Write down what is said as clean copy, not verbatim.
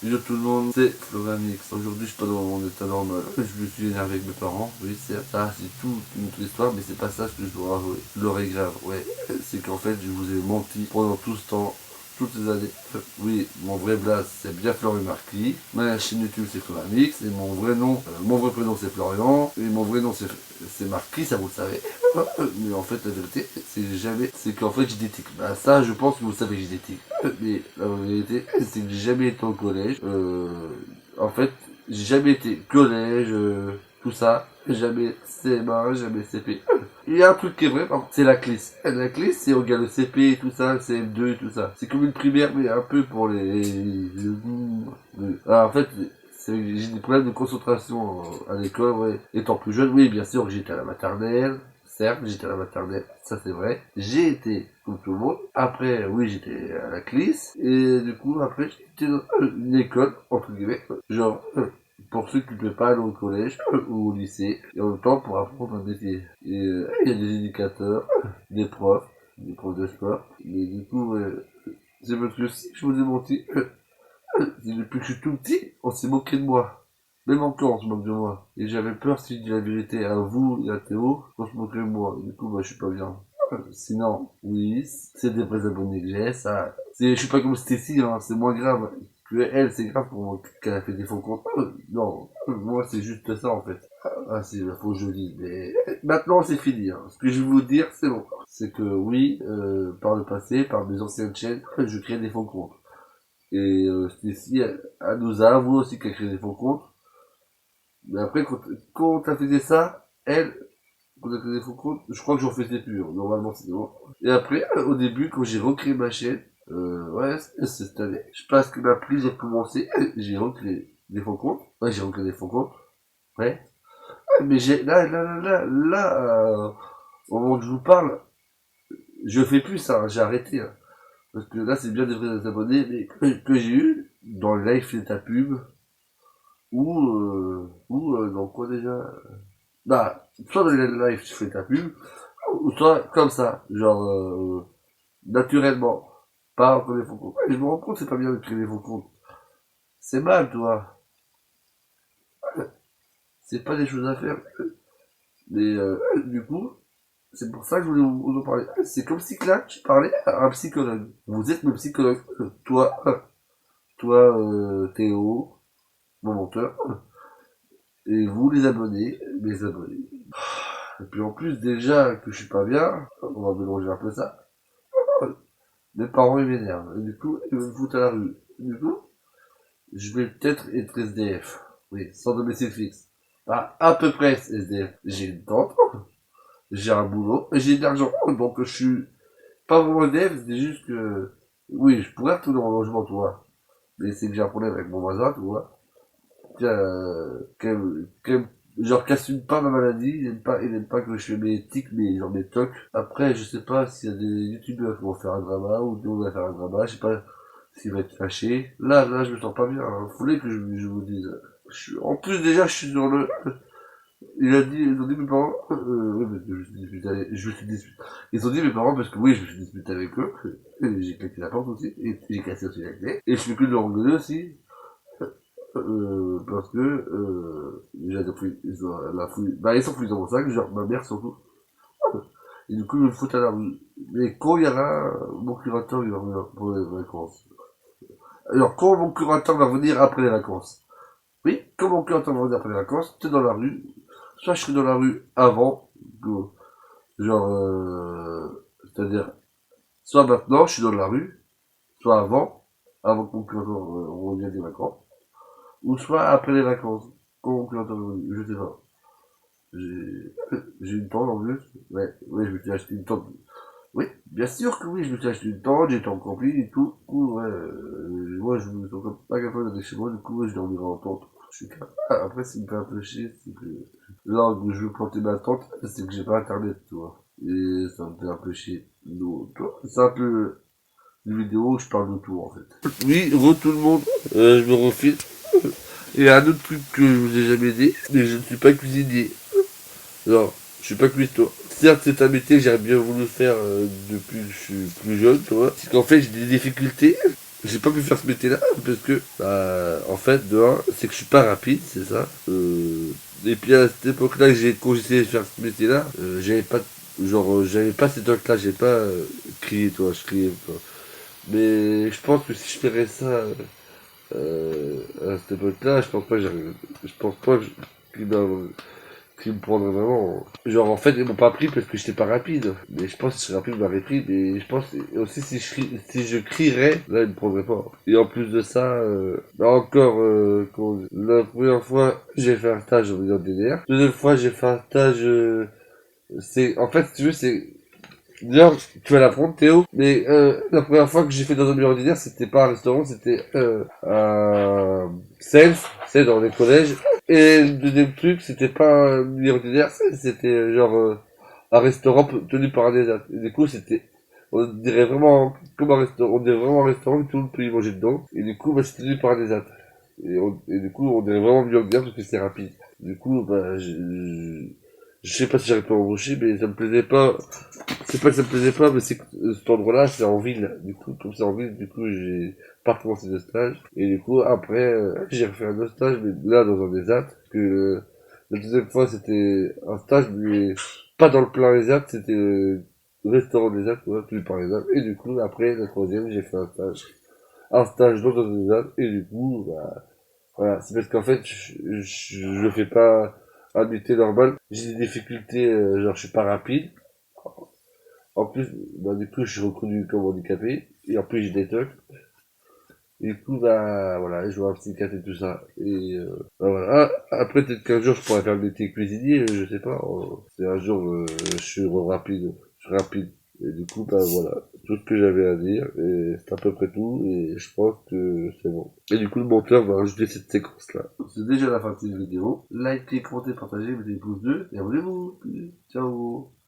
Bonjour tout le monde, c'est Floramix. Aujourd'hui, je suis pas dans mon état normal. Je me suis énervé avec mes parents. Oui, c'est ça, c'est toute une autre histoire, mais c'est pas ça ce que je dois avouer. L'oreille grave, ouais. C'est qu'en fait, je vous ai menti pendant tout ce temps, toutes ces années. Oui, mon vrai blaze, c'est bien Florian Marquis. Ma chaîne YouTube, c'est Floramix. Et mon vrai nom, mon vrai prénom, c'est Florian. Et mon vrai nom, c'est Marquis, ça vous le savez. Mais en fait, la vérité, c'est qu'en fait, j'ai des tics. Bah, ça, je pense que vous savez que j'ai des tics. Mais la vérité, c'est que j'ai jamais été au collège. En fait, j'ai jamais été collège, tout ça. Jamais CM1, jamais CP. Il y a un truc qui est vrai, par contre, c'est la clisse. La clisse, c'est on regarde le CP, tout ça, le CM2 et tout ça. C'est comme une primaire, mais un peu pour Alors, en fait, j'ai des problèmes de concentration à l'école, ouais. Étant plus jeune, oui, bien sûr, j'étais à la maternelle. Certes, j'étais à la maternelle, ça c'est vrai. J'ai été comme tout le monde. Après, oui, j'étais à la clisse. Et du coup, après, j'étais dans une école, entre guillemets. Genre, pour ceux qui ne pouvaient pas aller au collège ou au lycée. Et en même temps, pour apprendre un métier. Et il y a des éducateurs, des profs de sport. Mais du coup, c'est parce que si je vous ai menti, c'est depuis que je suis tout petit, on s'est moqué de moi. Même encore, on se moque de moi. Et j'avais peur, si je dis la vérité à vous et à Théo, qu'on se moquerait de moi. Du coup, bah, je suis pas bien. Sinon, oui, c'est des vrais abonnés que j'ai, ça. Je suis pas comme Stacy, hein, c'est moins grave. Que elle, c'est grave pour moi qu'elle a fait des faux comptes. Non, moi, c'est juste ça, en fait. Ah, c'est la faux jolie, mais maintenant, c'est fini, hein. Ce que je vais vous dire, c'est bon. C'est que oui, par le passé, par mes anciennes chaînes, je crée des faux comptes. Et Stacy, elle nous a avoué aussi qu'elle créait des faux comptes. Mais après, quand elle faisait ça, elle, quand elle faisait des faux comptes, je crois que j'en faisais plus. Hein. Normalement, c'est bon. Et après, au début, quand j'ai recréé ma chaîne, ouais, c'est cette année, je pense que ma prise a commencé, j'ai recréé des faux comptes. Ouais, j'ai recréé des faux comptes. Ouais. Mais au moment où je vous parle, je fais plus ça, hein, j'ai arrêté. Hein. Parce que là, c'est bien des vrais abonnés, mais que j'ai eu dans le live et ta pub, dans quoi déjà? Bah, soit dans les lives, tu fais ta pub, ou soit comme ça, genre, naturellement. Pas en créer des faux comptes. Ouais, je me rends compte, c'est pas bien de créer des faux comptes. C'est mal, toi. C'est pas des choses à faire. Mais, du coup, c'est pour ça que je voulais vous en parler. C'est comme si que là, tu parlais à un psychologue. Vous êtes le psychologue. Toi, Théo, mon menteur. Et vous, les abonnés, mes abonnés. Et puis en plus, déjà que je suis pas bien, on va mélanger un peu ça. Mes parents, ils m'énervent. Et du coup, ils me foutent à la rue. Du coup, je vais peut-être être SDF. Oui, sans domicile fixe. Ah, à peu près SDF. J'ai une tente, j'ai un boulot, et j'ai de l'argent. Donc je suis pas vraiment SDF, c'est juste que... Oui, je pourrais retourner en logement, tu vois. Mais c'est que j'ai un problème avec mon voisin, tu vois. Genre qu'assume pas ma maladie, il aime pas que je fais mes tics, genre mes tocs. Après, je sais pas s'il y a des youtubeurs qui vont faire un drama, ou nous on va faire un drama, je sais pas s'il va être fâché. Là, je me sens pas bien, hein. Vous voulez que je vous dise. En plus, déjà, je suis sur le... ils ont dit mes parents, oui, parce que je me suis disputé. Ils ont dit mes parents parce que oui, je me suis disputé avec eux, et j'ai claqué la porte aussi, et j'ai cassé aussi la clé, et je suis que de leur engueuler aussi, parce que j'ai la fouille, la fouille, bah ils sont fouillés dans mon sac, genre ma mère surtout. Et du coup ils me foutent à la rue. Mais quand il y aura mon curateur, il va venir pour les vacances. Alors quand mon curateur va venir après les vacances. Oui, quand mon curateur va venir après les vacances, t'es dans la rue. Soit je serai dans la rue avant, genre c'est-à-dire soit maintenant je suis dans la rue, soit avant que mon curateur revienne des vacances, ou soit après les vacances. Quand mon curateur je sais pas. J'ai j'ai une tente en plus. Ouais, je me suis acheté une tente. Oui, bien sûr que oui, je me suis acheté une tente, j'étais en camping et tout. Du coup, ouais, moi, je me sens pas capable d'aller chez moi, du coup, ouais, je dormirai en tente. Je suis capable. Après, ce qui me fait un peu chier, c'est que là où je veux planter ma tente, c'est que j'ai pas internet, tu vois. Et ça me fait un peu chier. Donc, c'est un peu une vidéo où je parle de tout, en fait. Oui, tout le monde, je me refile. Il y a un autre truc que je vous ai jamais dit, mais je ne suis pas cuisinier. Non, je suis pas cuistot. Certes, c'est un métier que j'aurais bien voulu faire depuis que je suis plus jeune, tu vois. C'est qu'en fait, j'ai des difficultés. j'ai pas pu faire ce métier-là parce que, en fait, de un, c'est que je suis pas rapide, c'est ça. Et puis à cette époque-là, quand j'ai essayé de faire ce métier-là, j'avais pas ces docs-là, j'ai pas crié, toi, je criais, toi. Mais je pense que si je ferais ça à cette époque-là, je pense pas qu'il qui me prendrait vraiment. Genre, en fait, ils m'ont pas pris parce que j'étais pas rapide. Mais je pense que si je serais rapide, ils m'auraient pris. Mais je pense aussi si je crierais, là, ils me prendraient pas. Et en plus de ça, encore, la première fois, j'ai fait un stage au DDR. La deuxième fois, j'ai fait un stage, en fait, si tu veux, d'ailleurs, tu vas l'apprendre, Théo, mais la première fois que j'ai fait dans un milieu ordinaire, c'était pas un restaurant, c'était un c'est dans les collèges. Et le deuxième truc, c'était pas un milieu ordinaire, c'était genre un restaurant tenu par un ESAT. Et du coup, on dirait vraiment comme un restaurant, on dirait vraiment un restaurant que tout le monde peut y manger dedans. Et du coup, bah, c'était tenu par un ESAT. Et du coup, on dirait vraiment milieu ordinaire parce que c'était rapide. Du coup, bah, je sais pas si j'arrive pas à embaucher, mais ça me plaisait pas. C'est pas que ça me plaisait pas, mais c'est que cet endroit-là, c'est en ville. Du coup, comme c'est en ville, du coup, j'ai pas recommencé de stage. Et du coup, après, j'ai refait un autre stage, mais là, dans un ESAT, que la deuxième fois, c'était un stage, mais pas dans le plein ESAT, c'était le restaurant des ESAT, ouais, tenu par les ESAT. Et du coup, après, la troisième, j'ai fait un stage. Un stage dans un ESAT, et du coup, bah, voilà. C'est parce qu'en fait, je fais pas un métier normal. J'ai des difficultés, genre, je suis pas rapide. En plus, bah, du coup, je suis reconnu comme handicapé. Et en plus, j'ai des tocs. Et du coup, bah, voilà, je vois un psychiatre et tout ça. Et, bah, voilà. Ah, après, peut-être qu'un jour, je pourrais faire le métier cuisinier, je sais pas. C'est un jour, je suis rapide. Je suis rapide. Et du coup, bah, voilà. Tout ce que j'avais à dire. Et c'est à peu près tout. Et je pense que c'est bon. Et du coup, le monteur va rajouter cette séquence-là. C'est déjà la fin de cette vidéo. Likez, commentez, partagez, mettez des pouces bleus. Et abonnez-vous. Ciao.